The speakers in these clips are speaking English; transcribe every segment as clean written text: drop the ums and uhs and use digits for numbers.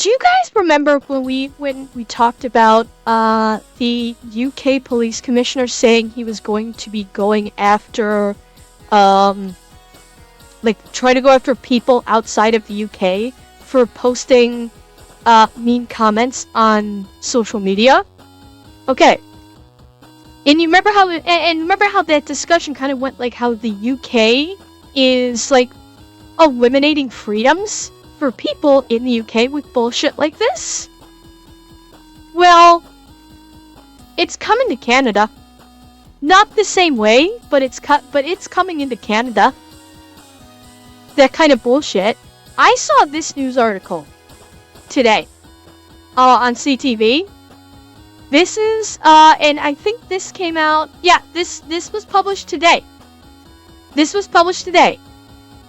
Do you guys remember when we talked about the UK police commissioner saying he was going to be going after trying to go after people outside of the UK for posting mean comments on social media? Okay. And you remember how that discussion kind of went, like how the UK is like eliminating freedoms for people in the UK with bullshit like this? Well, it's coming to Canada. Not the same way, but it's coming into Canada. That kind of bullshit. I saw this news article today on CTV. This is and I think this came out. Yeah, this was published today. This was published today.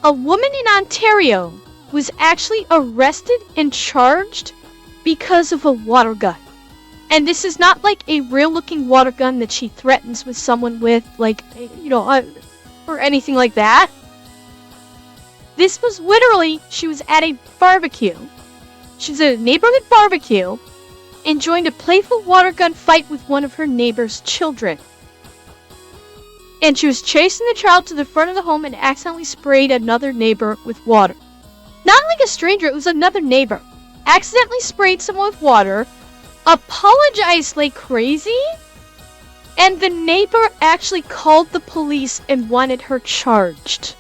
A woman in Ontario was actually arrested and charged because of a water gun. And this is not like a real-looking water gun that she threatens with someone with, like, or anything like that. This was literally, she was at a barbecue. She's at a neighborhood barbecue and joined a playful water gun fight with one of her neighbor's children. And she was chasing the child to the front of the home and accidentally sprayed another neighbor with water. Not like a stranger, it was another neighbor. Accidentally sprayed someone with water, apologized like crazy, and the neighbor actually called the police and wanted her charged.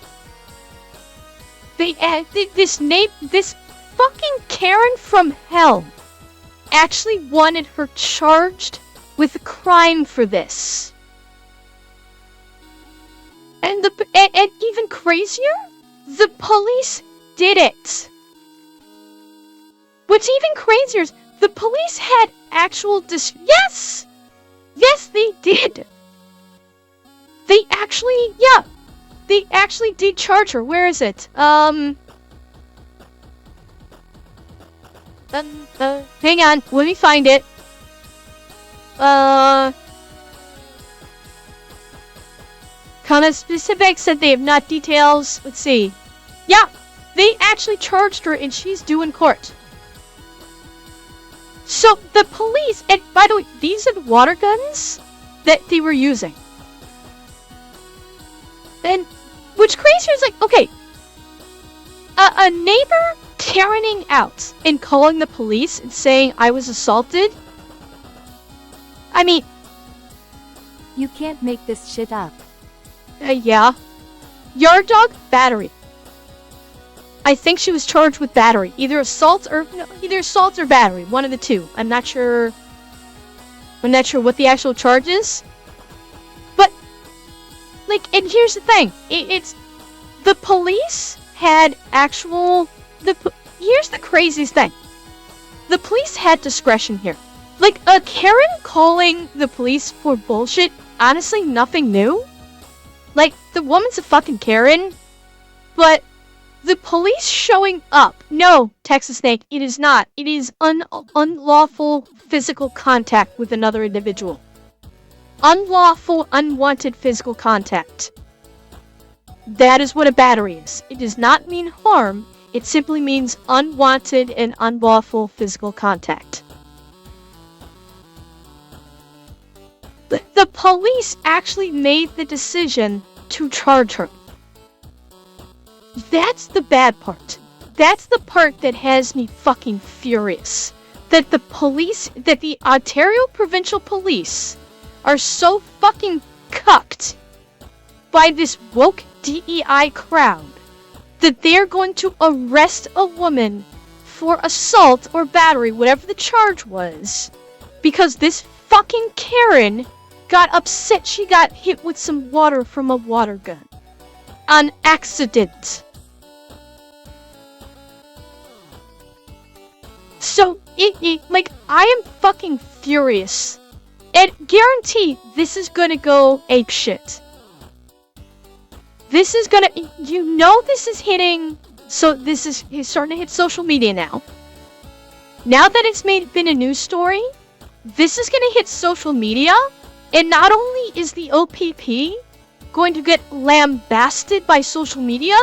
This fucking Karen from hell actually wanted her charged with a crime for this. And even crazier, the police did it. What's even crazier is the police had actual Yes! Yes, they did. They actually did charge her. Where is it? Hang on, let me find it. Kind of specifics that they have not details. Let's see. Yeah, they actually charged her and she's due in court. So the police, and by the way, these are the water guns that they were using. And what's crazy is like, okay, a neighbor Karening out and calling the police and saying I was assaulted. I mean, you can't make this shit up. Yeah. Yard dog, battery. I think she was charged with battery. Either assault or battery. One of the two. I'm not sure what the actual charge is. But, like, and here's the thing. It's the police had actual... Here's the craziest thing. The police had discretion here. Like, a Karen calling the police for bullshit, honestly, nothing new. Like, the woman's a fucking Karen, but the police showing up. No, Texas Snake, it is not. It is unlawful physical contact with another individual. Unlawful, unwanted physical contact. That is what a battery is. It does not mean harm. It simply means unwanted and unlawful physical contact. The police actually made the decision to charge her. That's the bad part. That's the part that has me fucking furious. That the Ontario Provincial Police are so fucking cucked by this woke DEI crowd that they're going to arrest a woman for assault or battery, whatever the charge was, because this fucking Karen got upset she got hit with some water from a water gun. On accident. So, I am fucking furious. And guarantee this is gonna go apeshit. This is gonna, this is hitting, so this is starting to hit social media now. Now that it's been a news story, this is gonna hit social media, and not only is the OPP going to get lambasted by social media,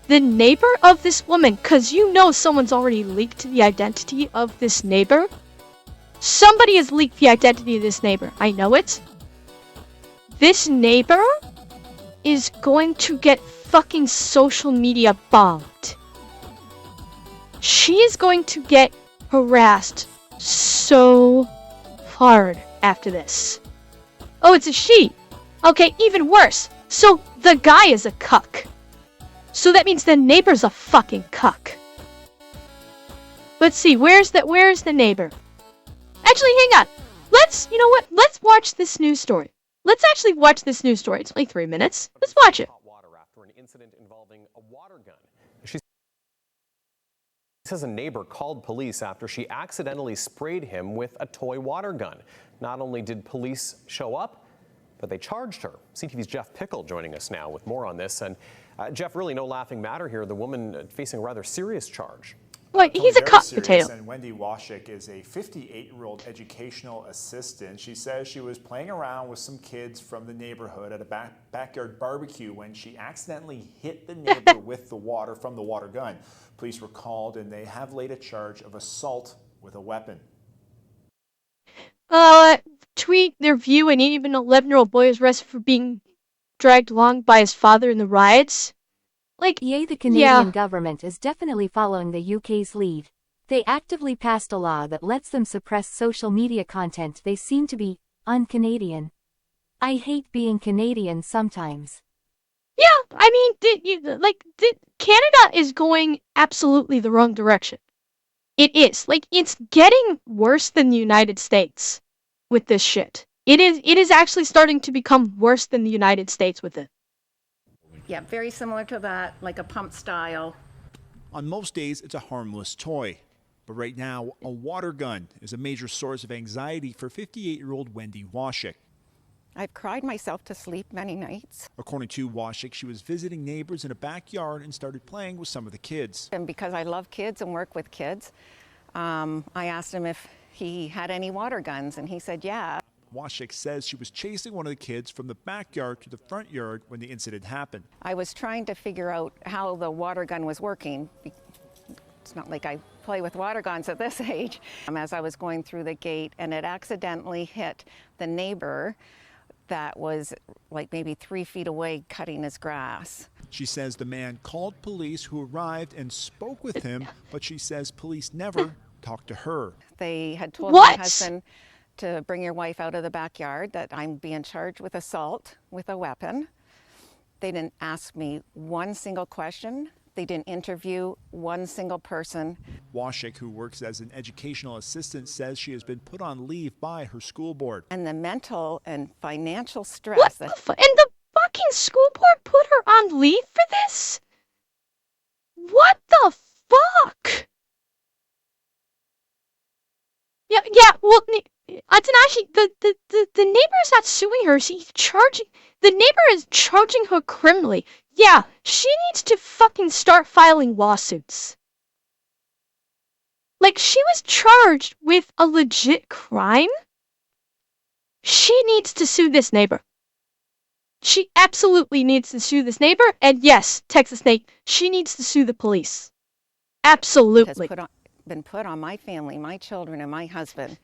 the neighbor of this woman, because you know someone's already leaked the identity of this neighbor. Somebody has leaked the identity of this neighbor. I know it. This neighbor is going to get fucking social media bombed. She is going to get harassed so hard after this. Oh, it's a she. Okay, even worse. So the guy is a cuck. So that means the neighbor's a fucking cuck. Let's see, where's the neighbor? Actually, hang on. You know what? Let's watch this news story. Let's actually watch this news story. It's only 3 minutes. Let's watch it. After an incident involving a water gun. She says a neighbor called police after she accidentally sprayed him with a toy water gun. Not only did police show up, but they charged her. CTV's Jeff Pickle joining us now with more on this. And Jeff, really no laughing matter here. The woman facing a rather serious charge. Well, he's a cock potato. And Wendy Washik is a 58-year-old educational assistant. She says she was playing around with some kids from the neighborhood at a backyard barbecue when she accidentally hit the neighbor with the water from the water gun. Police were called and they have laid a charge of assault with a weapon. Tweet their view, and even an 11-year-old boy was arrested for being dragged along by his father in the riots. Like, Yay, the Canadian government is definitely following the UK's lead. They actively passed a law that lets them suppress social media content they seem to be un-Canadian. I hate being Canadian sometimes. Yeah, I mean, Canada is going absolutely the wrong direction. It is. Like, it's getting worse than the United States with this shit. It is actually starting to become worse than the United States with it. Yeah, very similar to that, like a pump style. On most days, it's a harmless toy. But right now, a water gun is a major source of anxiety for 58-year-old Wendy Washik. I've cried myself to sleep many nights. According to Washik, she was visiting neighbors in a backyard and started playing with some of the kids. And because I love kids and work with kids, I asked him if he had any water guns, and he said, yeah. Washik says she was chasing one of the kids from the backyard to the front yard when the incident happened. I was trying to figure out how the water gun was working. It's not like I play with water guns at this age. As I was going through the gate, and it accidentally hit the neighbor that was like maybe 3 feet away cutting his grass. She says the man called police, who arrived and spoke with him, but she says police never talked to her. They had told my husband to bring your wife out of the backyard, that I'm being charged with assault with a weapon. They didn't ask me one single question. They didn't interview one single person. Washik, who works as an educational assistant, says she has been put on leave by her school board. And the mental and financial stress. What the fuck? And the fucking school board put her on leave for this? What the fuck? Yeah, well, Atanashi, the neighbor is not suing her. The neighbor is charging her criminally. Yeah, she needs to fucking start filing lawsuits. Like, she was charged with a legit crime. She needs to sue this neighbor. She absolutely needs to sue this neighbor. And yes, Texas State, she needs to sue the police. Absolutely. Been put on my family, my children, and my husband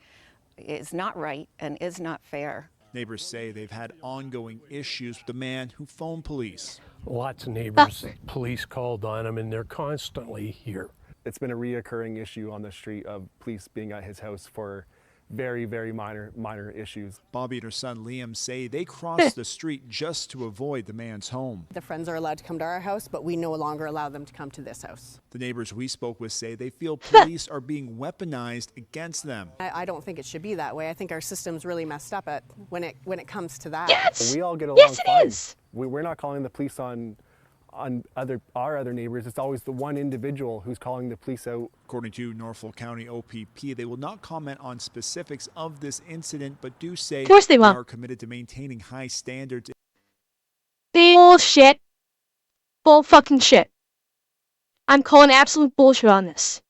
is not right and is not fair. Neighbors say they've had ongoing issues with the man who phoned police. Lots of neighbors, police called on him, and they're constantly here. It's been a reoccurring issue on the street of police being at his house for very, very minor issues. Bobby and her son Liam say they crossed the street just to avoid the man's home. The friends are allowed to come to our house, but we no longer allow them to come to this house. The neighbors we spoke with say they feel police are being weaponized against them. I don't think it should be that way. I think our system's really messed up when it comes to that. Yes! We all get along yes, it fine. Is. We're not calling the police on our other neighbors. It's always the one individual who's calling the police out. According to Norfolk County OPP, they will not comment on specifics of this incident, but do say of course they are committed to maintaining high standards. Bullshit. Bull fucking shit. I'm calling absolute bullshit on this.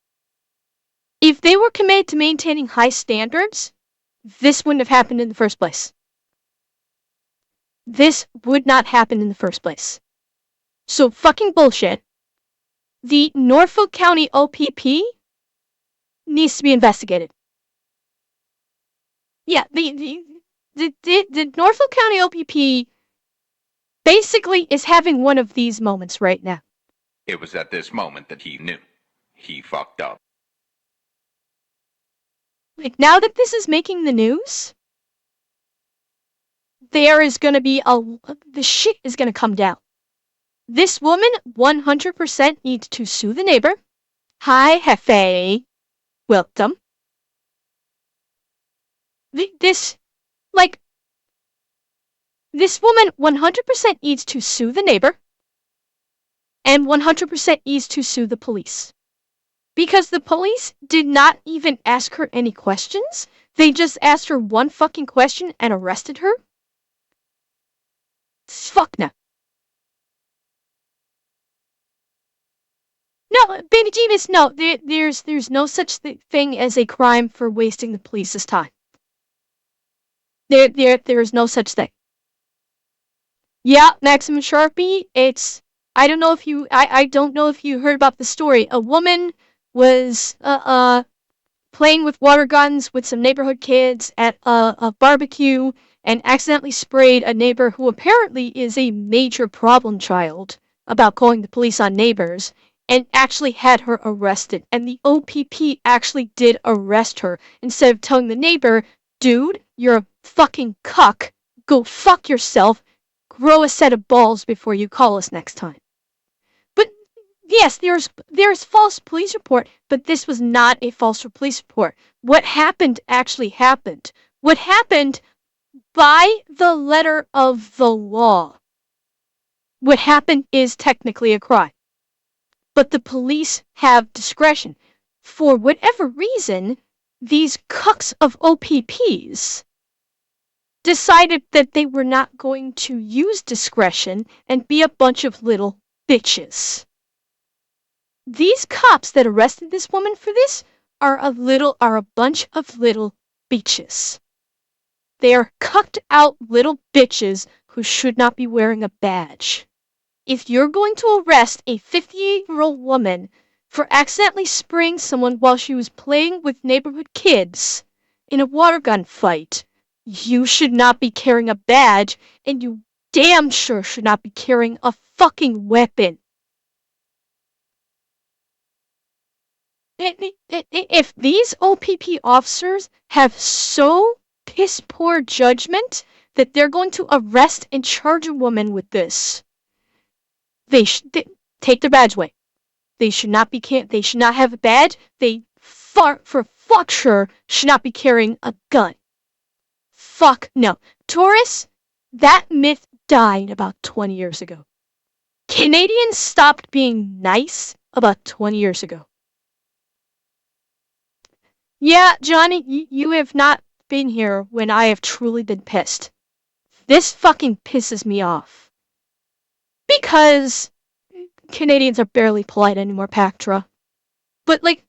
If they were committed to maintaining high standards, this wouldn't have happened in the first place. This would not happen in the first place. So fucking bullshit. The Norfolk County OPP needs to be investigated. Yeah, the Norfolk County OPP basically is having one of these moments right now. It was at this moment that he knew. He fucked up. Like, now that this is making the news, there is gonna be the shit is gonna come down. This woman 100% needs to sue the neighbor. Hi, Hefe. Welcome. This woman 100% needs to sue the neighbor and 100% needs to sue the police. Because the police did not even ask her any questions. They just asked her one fucking question and arrested her. Fuck no. No, Baby Jeeves, no. There's no such thing as a crime for wasting the police's time. There's no such thing. Yeah, Maximum Sharpie, I don't know if you heard about the story. A woman was playing with water guns with some neighborhood kids at a barbecue and accidentally sprayed a neighbor who apparently is a major problem child about calling the police on neighbors, and actually had her arrested. And the OPP actually did arrest her instead of telling the neighbor, dude, you're a fucking cuck. Go fuck yourself. Grow a set of balls before you call us next time. But yes, there's false police report, but this was not a false police report. What happened actually happened. What happened by the letter of the law. What happened is technically a crime. But the police have discretion. For whatever reason, these cucks of OPPs decided that they were not going to use discretion and be a bunch of little bitches. These cops that arrested this woman for this are a bunch of little bitches. They are cucked out little bitches who should not be wearing a badge. If you're going to arrest a 58-year-old woman for accidentally spraying someone while she was playing with neighborhood kids in a water gun fight, you should not be carrying a badge, and you damn sure should not be carrying a fucking weapon. If these OPP officers have so piss poor judgment that they're going to arrest and charge a woman with this, they take their badge away. They should not have a badge. They for fuck sure should not be carrying a gun. Fuck no. Taurus, that myth died about 20 years ago. Canadians stopped being nice about 20 years ago. Yeah, Johnny, you have not been here when I have truly been pissed. This fucking pisses me off. Because Canadians are barely polite anymore, Pactra. But let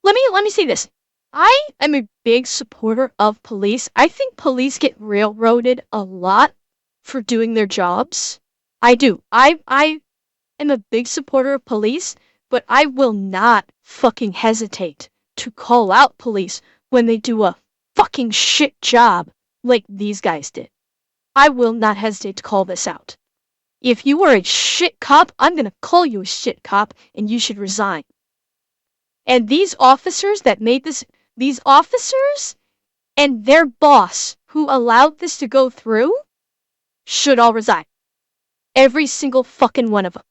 me say this. I am a big supporter of police. I think police get railroaded a lot for doing their jobs. I do. I am a big supporter of police, but I will not fucking hesitate to call out police when they do a fucking shit job like these guys did. I will not hesitate to call this out. If you are a shit cop, I'm gonna call you a shit cop and you should resign. And these officers and their boss who allowed this to go through should all resign. Every single fucking one of them.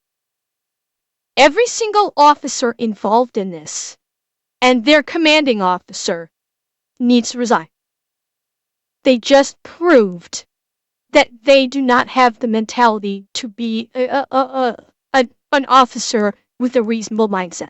Every single officer involved in this and their commanding officer needs to resign. They just proved that they do not have the mentality to be an officer with a reasonable mindset.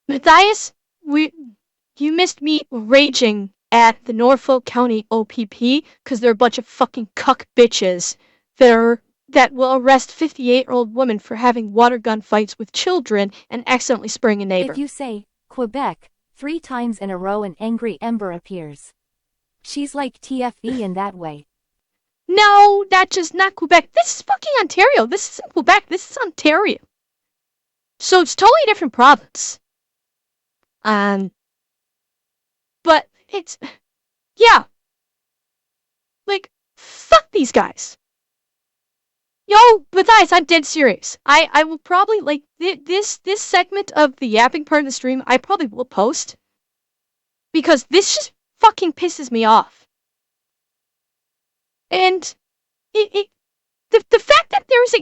Matthias, you missed me raging at the Norfolk County OPP because they're a bunch of fucking cuck bitches that will arrest 58-year-old woman for having water gun fights with children and accidentally spraying a neighbor. If you say, Quebec, 3 times in a row an angry ember appears. She's like TFE in that way. No, that's just not Quebec. This is fucking Ontario. This isn't Quebec. This is Ontario. So it's totally different province. But it's, yeah, like, fuck these guys. Yo, Matthias, I'm dead serious. I will probably, like, this segment of the yapping part of the stream, I probably will post. Because this just fucking pisses me off. And the fact that there is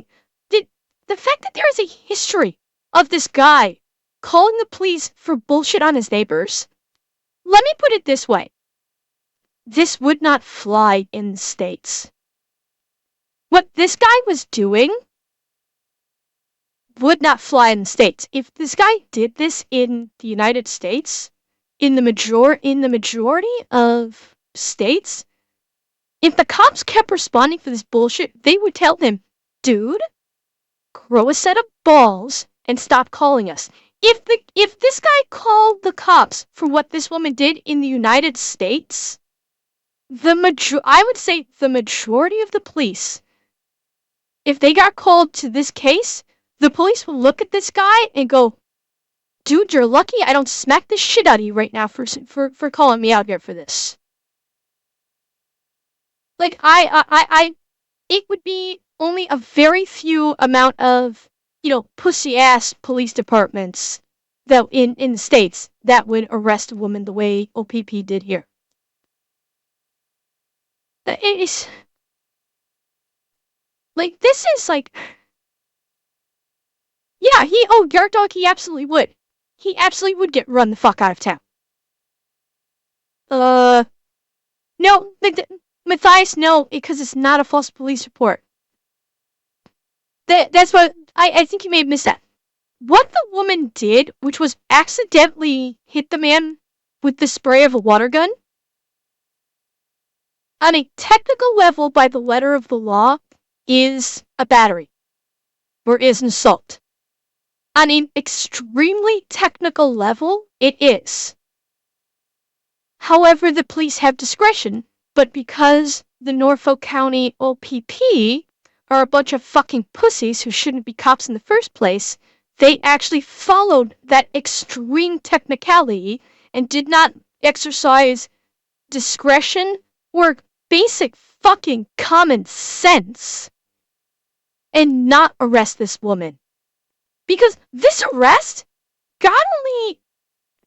the fact that there is a history of this guy calling the police for bullshit on his neighbors, let me put it this way. This would not fly in the States. What this guy was doing would not fly in the States. If this guy did this in the United States, in the majority of states, if the cops kept responding for this bullshit, they would tell them, dude, grow a set of balls and stop calling us. If this guy called the cops for what this woman did in the United States, I would say the majority of the police, if they got called to this case, the police will look at this guy and go, dude, you're lucky I don't smack the shit out of you right now for calling me out here for this. Like, it would be only a very few amount of, pussy-ass police departments that in the States that would arrest a woman the way OPP did here. It's, like, this is, like, yeah, Yard Dog, he absolutely would. He absolutely would get run the fuck out of town. No, Matthias, no, because it's not a false police report. That's what, I think you may have missed that. What the woman did, which was accidentally hit the man with the spray of a water gun, on a technical level by the letter of the law, is a battery, or is an assault. On an extremely technical level, it is. However, the police have discretion, but because the Norfolk County OPP are a bunch of fucking pussies who shouldn't be cops in the first place, they actually followed that extreme technicality and did not exercise discretion or basic fucking common sense and not arrest this woman. Because this arrest, God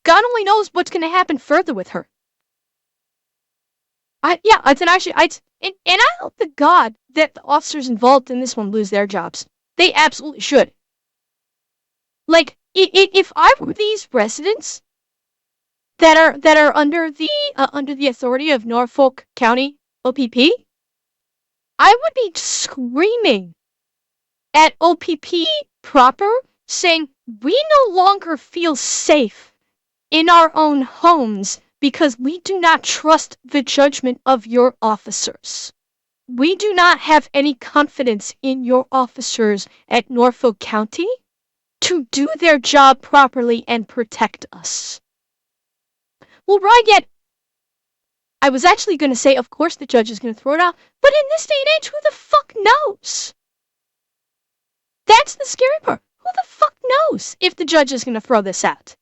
only knows what's going to happen further with her. And I hope to God that the officers involved in this one lose their jobs. They absolutely should. Like, if I were these residents that are under the authority of Norfolk County OPP, I would be screaming at OPP proper, saying, we no longer feel safe in our own homes because we do not trust the judgment of your officers. We do not have any confidence in your officers at Norfolk County to do their job properly and protect us. Well, Ryget, I was actually going to say, of course the judge is going to throw it out, but in this day and age, who the fuck knows? That's the scary part. Who the fuck knows if the judge is going to throw this out?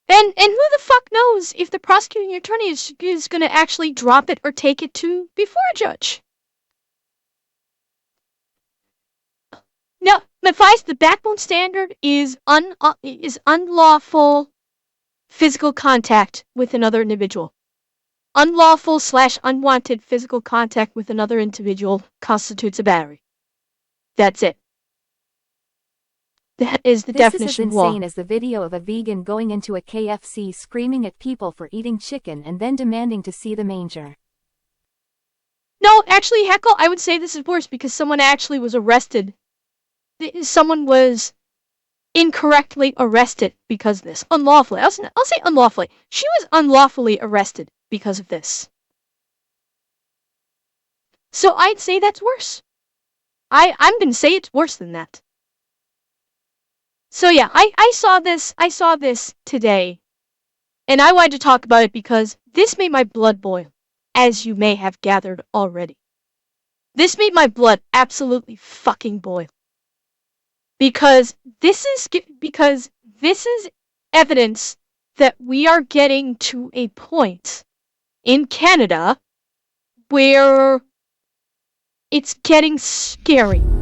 And who the fuck knows if the prosecuting attorney is going to actually drop it or take it to before a judge? Now, Matthias, the backbone standard is unlawful physical contact with another individual. Unlawful/unwanted physical contact with another individual constitutes a battery. That's it. That is the definition of law. This is as insane as the video of a vegan going into a KFC screaming at people for eating chicken and then demanding to see the manger. No, actually, Heckle, I would say this is worse because someone actually was arrested. Someone was incorrectly arrested because of this. Unlawfully. I'll say unlawfully. She was unlawfully arrested because of this. So I'd say that's worse. I'm gonna say it's worse than that. So yeah, I saw this today, and I wanted to talk about it because this made my blood boil, as you may have gathered already. This made my blood absolutely fucking boil. because because this is evidence that we are getting to a point in Canada where it's getting scary.